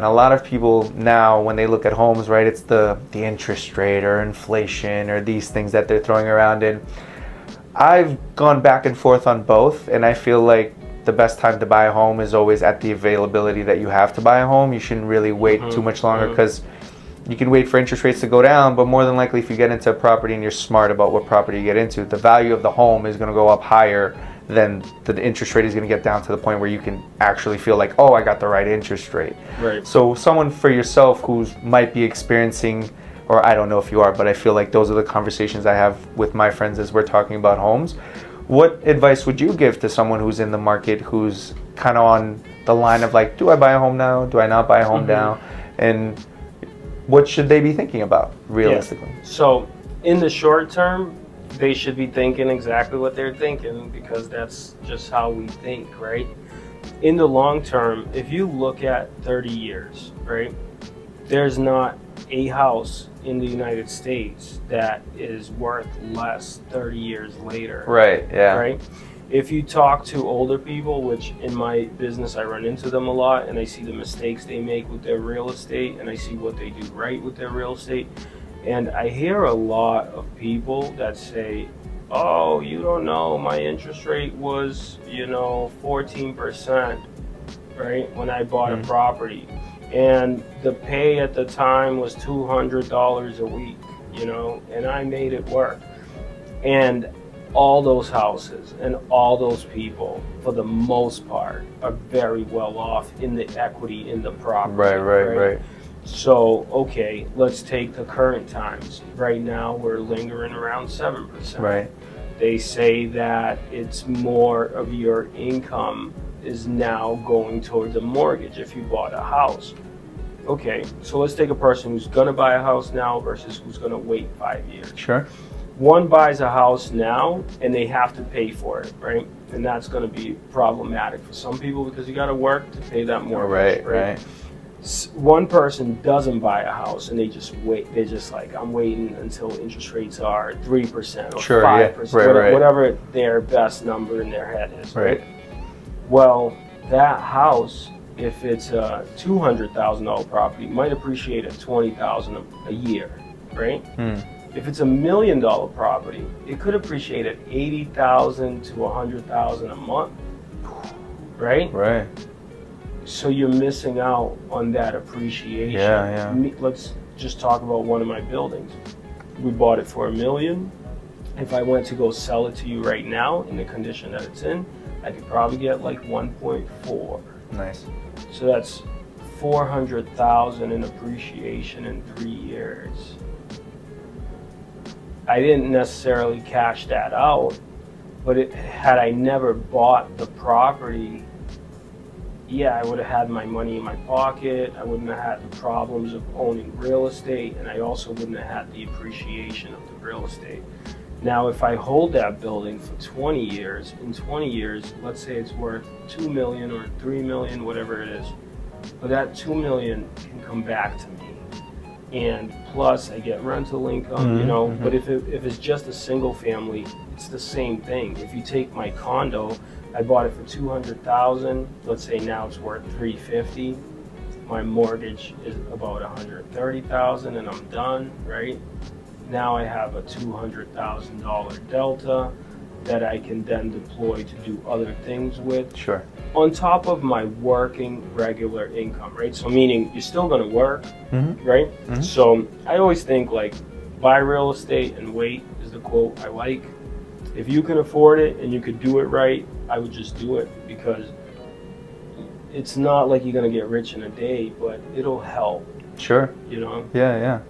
And a lot of people now, when they look at homes, right, it's the interest rate or inflation or these things that they're throwing around. And I've gone back and forth on both, and I feel like the best time to buy a home is always at the availability that you have to buy a home. You shouldn't really wait too much longer, because you can wait for interest rates to go down, but more than likely if you get into a property and you're smart about what property you get into, the value of the home is going to go up higher than the interest rate is going to get down to the point where you can actually feel like, oh, I got the right interest rate. Right. So someone for yourself who might be experiencing, or I don't know if you are, but I feel like those are the conversations I have with my friends as we're talking about homes. What advice would you give to someone who's in the market, who's kind of on the line of like, do I buy a home now? Do I not buy a home now? And what should they be thinking about realistically? Yeah. So in the short term, they should be thinking exactly what they're thinking, because that's just how we think, right? In the long term, if you look at 30 years, right, there's not a house in the United States that is worth less 30 years later. Right, yeah. Right? If you talk to older people, which in my business I run into them a lot, and I see the mistakes they make with their real estate, and I see what they do right with their real estate, and I hear a lot of people that say, oh, you don't know, my interest rate was, 14%, right, when I bought a property. And the pay at the time was $200 a week, and I made it work. And all those houses and all those people, for the most part, are very well off in the equity in the property. Right. So, okay, let's take the current times. Right now, we're lingering around 7%. Right. They say that it's more of your income is now going toward the mortgage if you bought a house. Okay, so let's take a person who's going to buy a house now versus who's going to wait 5 years. Sure. One buys a house now and they have to pay for it, right? And that's going to be problematic for some people, because you got to work to pay that mortgage. Right. One person doesn't buy a house and they just wait. They're just like, I'm waiting until interest rates are 3% or 5%, whatever their best number in their head is, right? Well, that house, if it's a $200,000 property, might appreciate at $20,000 a year, right? If it's $1 million property, it could appreciate at $80,000 to $100,000 a month, right? Right. So you're missing out on that appreciation. Yeah. Let's just talk about one of my buildings. We bought it for $1 million. If I went to go sell it to you right now in the condition that it's in, I could probably get like 1.4. Nice. So that's $400,000 in appreciation in 3 years. I didn't necessarily cash that out, but had I never bought the property, I would have had my money in my pocket. I wouldn't have had the problems of owning real estate, and I also wouldn't have had the appreciation of the real estate. Now, if I hold that building for 20 years, in 20 years, let's say it's worth $2 million or $3 million, whatever it is, but that $2 million can come back to me. And plus I get rental income, but if it's just a single family, it's the same thing. If you take my condo, I bought it for $200,000. Let's say now it's worth $350,000. My mortgage is about $130,000 and I'm done, right? Now I have a $200,000 delta that I can then deploy to do other things with. Sure. On top of my working regular income, right? So meaning you're still gonna work, right? So I always think like, buy real estate and wait is the quote I like. If you can afford it and you could do it right, I would just do it, because it's not like you're gonna get rich in a day, but it'll help. Sure. You know? Yeah.